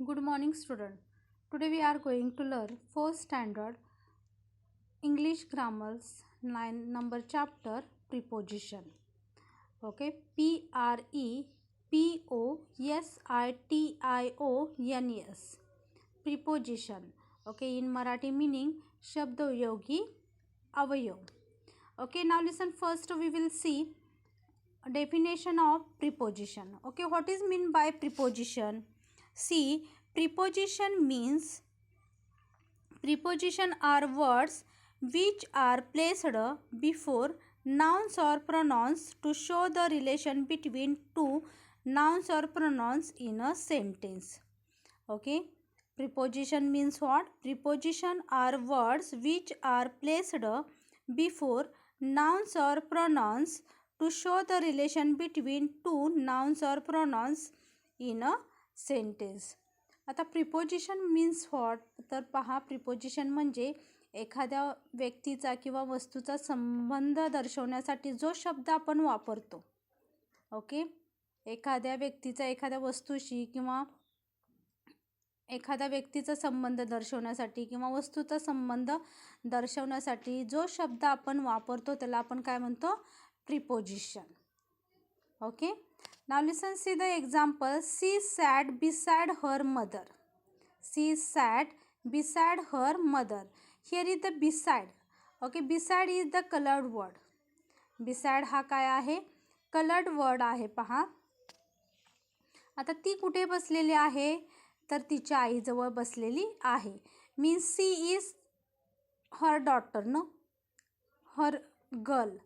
Good morning, student. Today we are going to learn 4th standard English grammars 9 number chapter preposition. Okay, prepositions. Preposition. Okay, in Marathi meaning शब्दयोगी अवयव. Okay, now listen. First we will see definition of preposition. Okay, what is mean by preposition? See, preposition are words which are placed before nouns or pronouns to show the relation between two nouns or pronouns in a sentence. Okay, preposition means what? Preposition are words which are placed before nouns or pronouns to show the relation between two nouns or pronouns in a sentence. आता preposition means what? तर पहा, preposition म्हणजे एखाद्या व्यक्तीचा किंवा वस्तूचा संबंध दर्शवण्यासाठी जो शब्द आपण वापरतो. ओके, एखाद्या व्यक्तीचा एखाद्या वस्तूशी किंवा एखाद्या व्यक्तीचा संबंध दर्शवण्यासाठी किंवा वस्तूचा संबंध दर्शवण्यासाठी जो शब्द आपण वापरतो त्याला आपण काय म्हणतो? Preposition. Okay, now listen, see the example. She sat beside her mother. She sat beside her mother. Here is the beside. Okay, beside is the coloured word. Beside हा काय आहे? कलर्ड वर्ड आहे. पहा, आता ती कुठे बसलेली आहे? तर तिच्या आईजवळ बसलेली आहे. Means she is her daughter, no, her girl.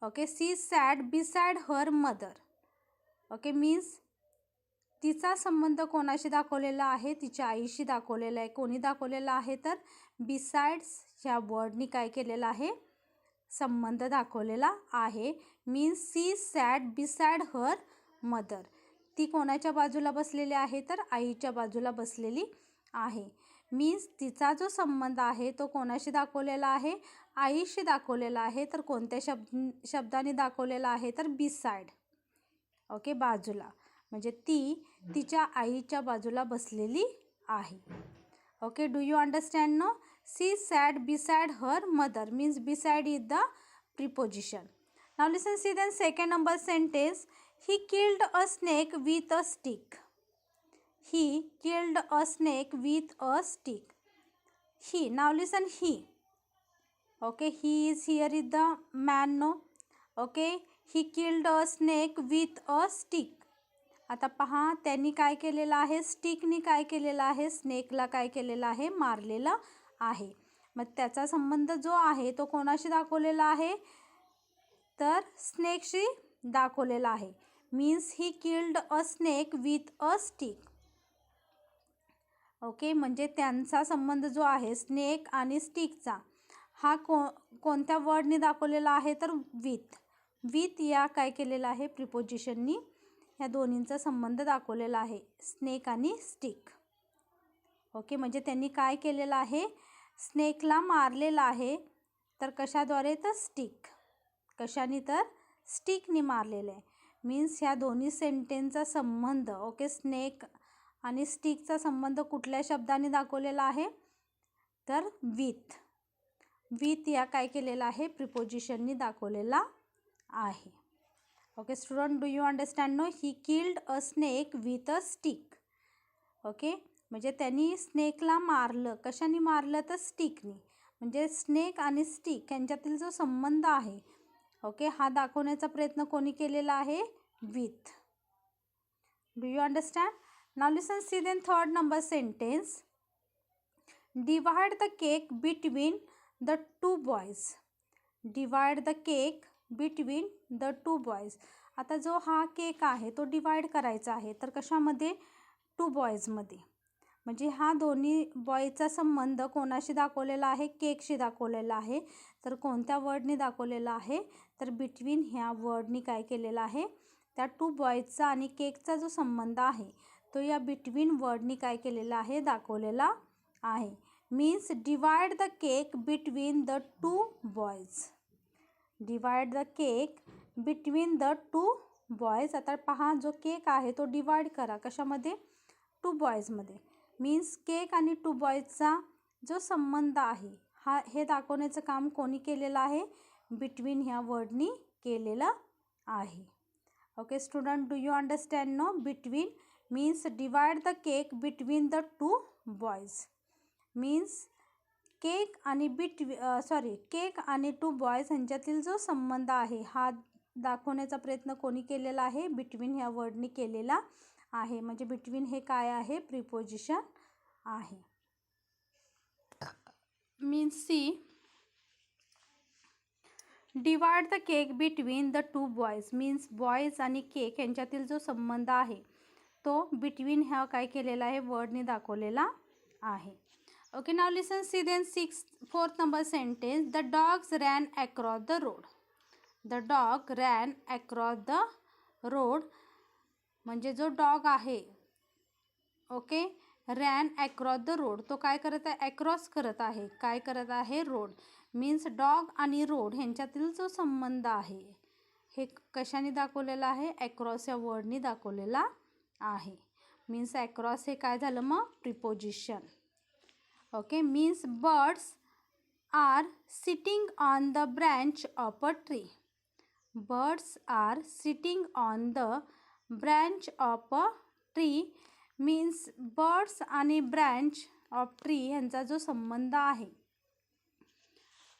Okay, she sat beside her mother. Okay, means तिचा संबंध कोणाशी दाखवलेला आहे? तिच्या आईशी दाखवलेला आहे. कोणी दाखवलेला आहे? तर बिसाइड्स ह्या वर्डनी काय केलेला आहे? संबंध दाखवलेला आहे. Means she sat beside her mother. ती कोणाच्या बाजूला बसलेली आहे? तर आईच्या बाजूला बसलेली आहे. मीन्स तिचा जो संबंध आहे तो कोणाशी दाखवलेला आहे? आईशी दाखवलेला आहे. तर कोणत्या शब्दाने दाखवलेला आहे? तर बिसाइड. ओके, बाजूला, म्हणजे ती तिच्या आईच्या बाजूला बसलेली आहे. Okay, do you understand? No, she sat beside her mother means beside is the preposition. Now listen, see then second number sentence. He killed a snake with a stick. He killed a snake with a stick. He. Now listen, he. Okay, he is here is the man, no. Okay, he killed a snake with a stick. आता पहा, त्यांनी काय केलेलं आहे? स्टिकनी काय केलेलं आहे? स्नेकला काय केलेलं आहे? मारलेलं आहे. मग त्याचा संबंध जो आहे तो कोणाशी दाखवलेला आहे? तर स्नेकशी दाखवलेला आहे. Means he killed a snake with a stick. Okay, म्हणजे त्यांचा संबंध जो आहे स्नेक आणि स्टिकचा हा कोणत्या वर्डनी दाखवलेला आहे? तर विथ. विथ या काय केलेला आहे? प्रिपोजिशननी ह्या दोन्हींचा संबंध दाखवलेला आहे, स्नेक आणि स्टिक. ओके, म्हणजे त्यांनी काय केलेलं आहे? स्नेकला मारलेला आहे. तर कशाद्वारे? तर स्टिक. कशाने? तर स्टिकनी मारलेलं आहे. मीन्स ह्या दोन्ही सेंटेन्सचा संबंध, ओके, स्नेक आणि स्टिकचा संबंध कुठल्या शब्दाने दाखवलेला आहे? तर विथ. विथ या काय केलेला आहे? प्रिपोजिशननी दाखवलेला आहे. Okay student, do you understand? No, he killed a snake with a stick. Okay, म्हणजे त्यांनी स्नेकला मारलं. कशाने मारलं? तर स्टिकनी. म्हणजे स्नेक आणि स्टिक यांच्यातील जो संबंध आहे, ओके, हा दाखवण्याचा प्रयत्न कोणी केलेला आहे? With. Do you understand? Now listen, see then third number sentence. Divide the cake between the two boys. Divide the cake between the two boys. आता जो हा केक आहे तो डिवाइड करायचा आहे. तर कशामध्ये? टू बॉयजमध्ये. म्हणजे हा दोन्ही बॉयचा संबंध कोणाशी दाखवलेला आहे? केकशी दाखवलेला आहे. तर कोणत्या वर्डनी दाखवलेला आहे? तर बिटवीन ह्या वर्डनी काय केलेला आहे? त्या टू बॉयजचा आणि केकचा जो संबंध आहे तो या बिटवीन वर्डनी काय केलेला आहे? दाखवलेला आहे. Means divide the cake between the two boys. Divide the cake between the two boys. आता पहा, जो केक आहे तो डिवाइड करा. कशामध्ये? टू बॉईजमध्ये. मीन्स केक आणि टू बॉईजचा जो संबंध आहे हे दाखवण्याचं काम कोणी केलेलं आहे? बिटवीन ह्या वर्डनी केलेलं आहे. Okay student, do you understand? No. Between means divide the cake between the two boys. Means cake आणि केक आणि टू बॉईज ह्यांच्यातील जो संबंध आहे हा दाखवण्याचा प्रयत्न कोणी केलेला आहे? बिटवीन ह्या वर्डनी केलेला आहे. म्हणजे बिटवीन हे काय आहे? प्रिपोजिशन आहे. Means see, divide the cake between the two boys. Means boys आणि केक यांच्यातील जो संबंध आहे तो बिटवीन ह्या काय केलेला आहे? वर्डनी दाखवलेला आहे. Okay, now listen, see then fourth number sentence. The dogs ran across the road. The dog ran across the road म्हणजे जो डॉग आहे, okay, ran across the road, तो काय करत आहे? अक्रॉस करत आहे. काय करत आहे? रोड. मीन्स डॉग आणि रोड ह्यांच्यातील जो संबंध आहे हे कशाने दाखवलेला आहे? अक्रॉस या वर्डनी दाखवलेला आहे. मीन्स अक्रॉस हे काय झालं मग? Preposition. Okay, means birds are sitting on the branch of a tree. Birds are sitting on the branch of a tree. Means birds आणि ब्रँच ऑफ ट्री ह्यांचा जो संबंध आहे,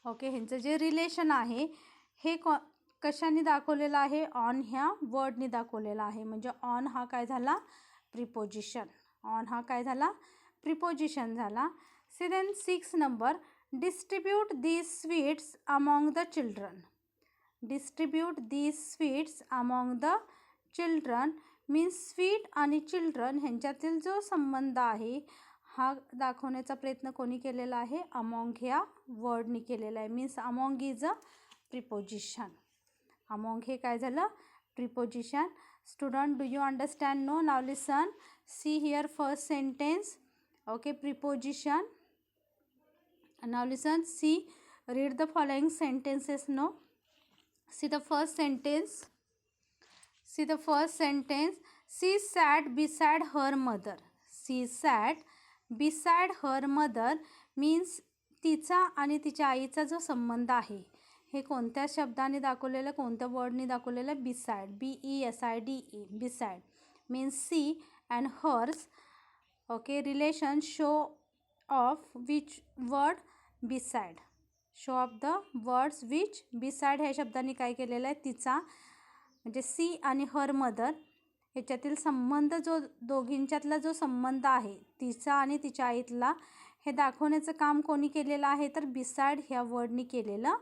ओके, ह्यांचं जे रिलेशन आहे हे कशाने दाखवलेलं आहे? ऑन ह्या वर्डनी दाखवलेला आहे. म्हणजे ऑन हा काय झाला? प्रिपोजिशन. ऑन हा काय झाला? प्रिपोजिशन झाला. See then 6 number. Distribute these sweets among the children. Distribute these sweets among the children. Means sweet आणि चिल्ड्रन ह्यांच्यातील जो संबंध आहे हा दाखवण्याचा प्रयत्न कोणी केलेला आहे? अमॉंग ह्या वर्डनी केलेला आहे. Means among is a preposition. Among हे काय झालं? Preposition. Student, do you understand? No. Now listen, see here first sentence. Okay, preposition. Now listen, see, read the following sentences. No. See the first sentence. See the first sentence. She sat beside her mother. She sat beside her mother means तिचा आणि तिच्या आईचा जो संबंध आहे हे कोणत्या शब्दाने दाखवलेलं? कोणत्या वर्डने दाखवलेलं? beside. BESIDE. beside means she and hers. Okay, relation show of which word? beside. Show off the words which. Beside ह्या शब्दाने काय केलेलं आहे? तिचा म्हणजे सी आणि हर मदर ह्याच्यातील संबंध, जो दोघींच्यातला जो संबंध आहे तिचा आणि तिच्या आईतला, हे दाखवण्याचं काम कोणी केलेलं आहे? तर बिसाइड ह्या वर्डनी केलेलं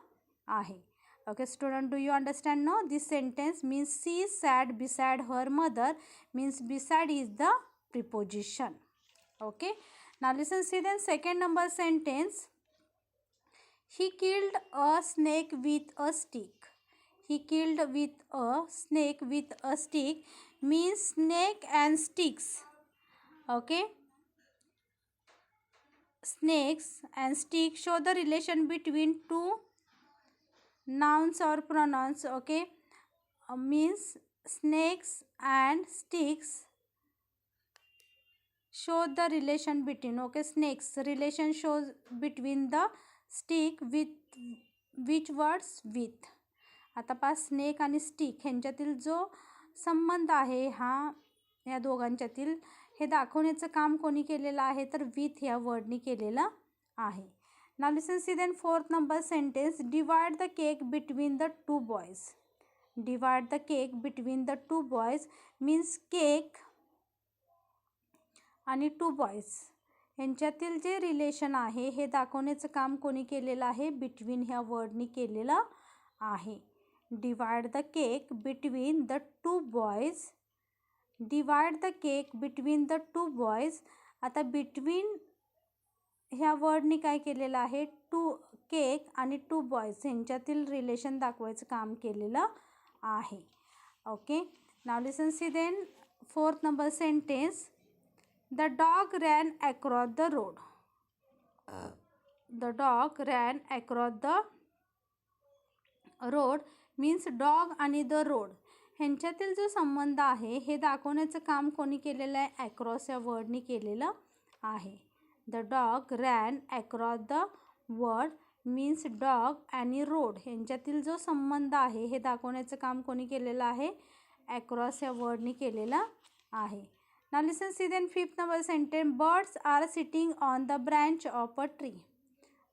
आहे. Okay student, do you understand? No. This sentence means she sat beside her mother means beside is the preposition. Okay, now listen, see then second number sentence. He killed a snake with a stick. He killed with a snake with a stick means snake and sticks. Okay. Snakes and sticks show the relation between two nouns or pronouns. Okay. Means snakes and sticks show the relation between. Okay. Snakes relation shows between the stick with which words? With. आता पहा, snake आणि stick ह्यांच्यातील जो संबंध आहे ह्या दोघांच्यातील हे दाखवण्याचं काम कोणी केलेलं आहे? तर विथ ह्या वर्डनी केलेलं आहे. Now listen, see then fourth number sentence. Divide the cake between the two boys. Divide the cake between the two boys means cake आणि टू बॉईज यांच्यातील जे रिलेशन आहे हे दाखवण्याचं काम कोणी केलेलं आहे? बिटवीन ह्या वर्डनी केलेलं आहे. Divide the cake between the two boys. Divide the cake between the two boys. आता बिटवीन ह्या वर्डनी काय केलेलं आहे? टू केक आणि टू बॉईज यांच्यातील रिलेशन दाखवायचं काम केलेलं आहे. Okay, now listen, see then fourth number sentence. The dog ran across the road. The dog ran across the road means dog आणि the road ह्यांच्यातील जो संबंध आहे हे दाखवण्याचं काम कोणी केलेलं आहे? ॲक्रॉस या वर्डनी केलेलं आहे. The dog ran across the word means dog आणि रोड ह्यांच्यातील जो संबंध आहे हे दाखवण्याचं काम कोणी केलेलं आहे? ॲक्रॉस या वर्डनी केलेलं आहे. Now listen, see then fifth number sentence. Birds are sitting on the branch of a tree.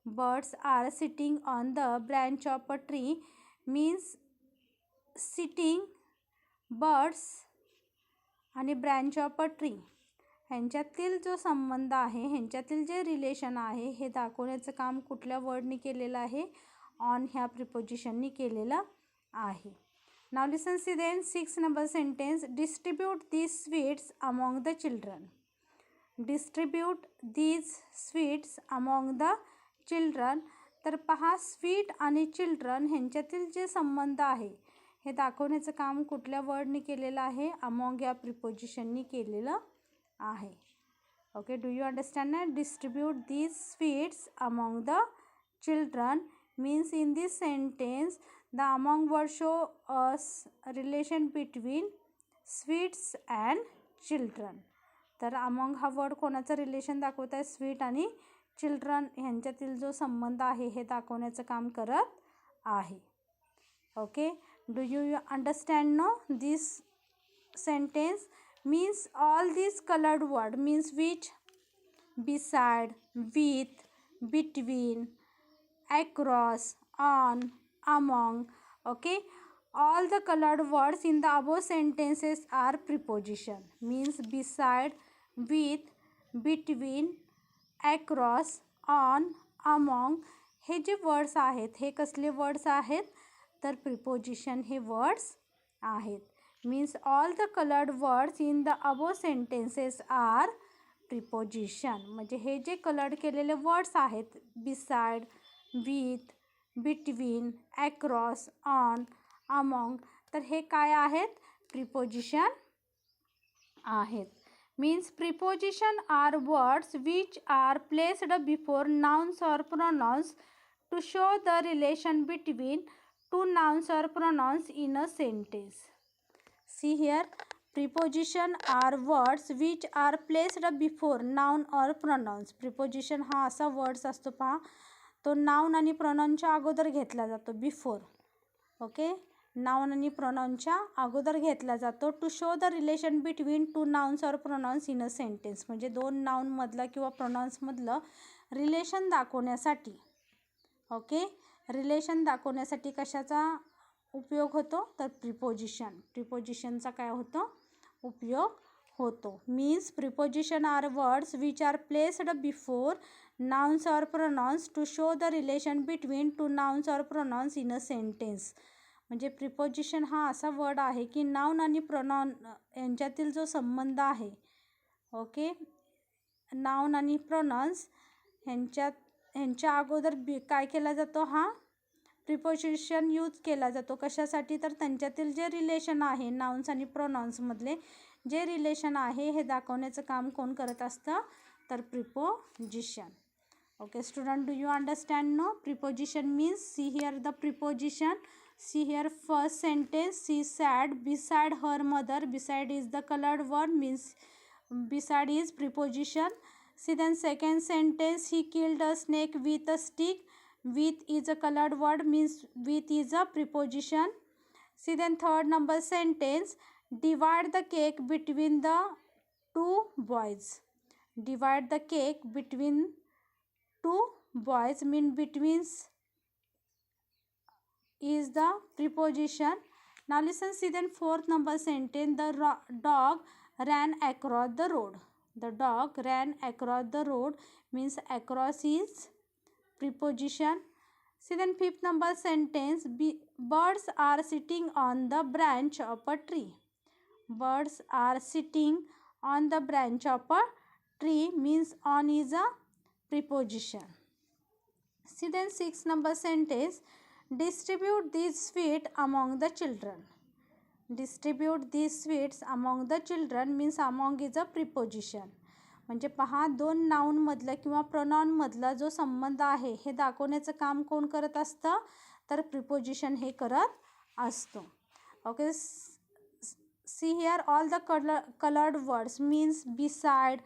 Birds are sitting on the branch of a tree means sitting birds आणि branch of a tree ह्यांच्यातील जो संबंध आहे ह्यांच्यातील जे relation आहे हे दाखवण्याचं काम कुठल्या वर्डनी केलेलं आहे? ऑन ह्या प्रिपोजिशननी केलेलं आहे. Now listen, see then sixth number sentence. Distribute these sweets among the children. Distribute these sweets among the children. तर पहा, स्वीट आणि चिल्ड्रन ह्यांच्यातील जे संबंध आहे हे दाखवण्याचं काम कुठल्या वर्डनी केलेलं आहे? अमॉंग या प्रिपोजिशननी केलेलं आहे. ओके, डू यू अंडरस्टँड ना? Distribute these sweets among the children means in this sentence the among word show us relation between sweets and children. तर among हा वर्ड कोणाचं रिलेशन दाखवत आहे? स्वीट आणि चिल्ड्रन ह्यांच्यातील जो संबंध आहे हे दाखवण्याचं काम करत आहे. Okay, do you understand no? This sentence means all these colored word means which, beside, with, between, across, on, among. Okay, all the colored words in the above sentences are preposition means beside, with, between, across, on, among. हे जे words आहेत हे कसले words आहेत? तर preposition हे words आहेत. means all the colored words in the above sentences are preposition. म्हणजे हे जे कलर्ड केलेले वर्ड्स आहेत beside, with, between, across, on, among, तर हे काय आहेत? प्रिपोजिशन आहेत. means preposition are words which are placed before nouns or pronouns to show the relation between two nouns or pronouns in a sentence. See here, preposition are words which are placed before noun or pronouns. preposition हा असा words असतो पहा, तो noun आणि प्रोनाउनच्या अगोदर घेतला जातो. बिफोर. ओके, नाउन आणि प्रोनाउनच्या अगोदर घेतला जातो to show the relation between two nouns or pronouns in a sentence. म्हणजे दोन नाउनमधलं किंवा प्रोनाउन्समधलं रिलेशन दाखवण्यासाठी. ओके, रिलेशन दाखवण्यासाठी कशाचा उपयोग होतो? तर प्रिपोजिशन. प्रिपोजिशनचा काय होतो? उपयोग होतो. Means preposition are words which are placed before nouns or pronouns to show the relation between two nouns or pronouns in a sentence. म्हणजे प्रिपोजिशन हा असा वर्ड आहे की नाउन आणि प्रोनाउन यांच्यातील जो संबंध आहे. ओके, नाउन आणि प्रोनाउन्स ह्यांच्या अगोदर काय केला जातो? हा प्रिपोजिशन यूज केला जातो. कशासाठी? तर त्यांच्यातील जे रिलेशन आहे नाउन्स आणि प्रोनाउन्समधले जे रिलेशन आहे हे दाखवण्याचं काम कोण करत असतं? तर preposition. Okay student, do you understand no? Preposition means, see here the preposition. See here first sentence, she said beside her mother. Beside is the colored word means beside is preposition. See then second sentence, he killed a snake with a stick. With is a colored word means with is a preposition. See then third number sentence, divide the cake between the two boys. Divide the cake between two boys mean between is the preposition. Now listen, see then fourth number sentence, the dog ran across the road. The dog ran across the road means across is preposition. See then fifth number sentence, birds are sitting on the branch of a tree. Birds are sitting on the branch of a tree means on is a preposition. See then sixth number sentence, distribute these sweets among the children. Distribute these sweets among the children means among is a preposition. म्हणजे पहा, दोन नाउनमधलं किंवा प्रोनाउनमधला जो संबंध आहे हे दाखवण्याचं काम कोण करत असतं? तर प्रिपोजिशन हे करत असतो. Okay, see here, all the colored words means beside,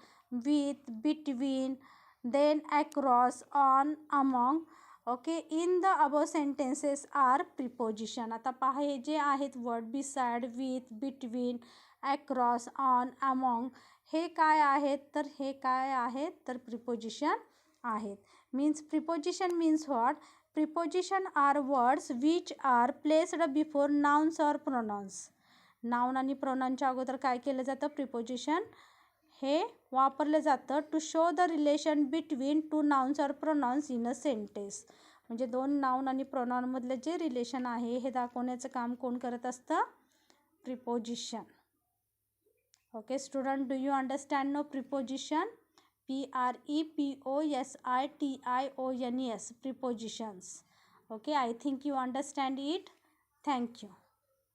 with, between, then, across, on, among. Okay, in the above sentences are preposition. आता पहा, हे जे आहेत word beside, with, between, across, on, among, हे काय आहेत? तर हे काय आहेत? तर प्रिपोजिशन आहेत. Means preposition means what? Preposition are words which are placed before nouns or pronouns. Noun आणि प्रोनाउनच्या अगोदर काय केलं जातं? प्रिपोजिशन हे वापरलं जातं to show the relation between two nouns or pronouns in a sentence. म्हणजे दोन नाउन आणि प्रोनाउनमधलं जे रिलेशन आहे हे दाखवण्याचं काम कोण करत असतं? Preposition. Okay student, do you understand no preposition? PREPOSITIONS, prepositions. Okay, I think you understand it. Thank you.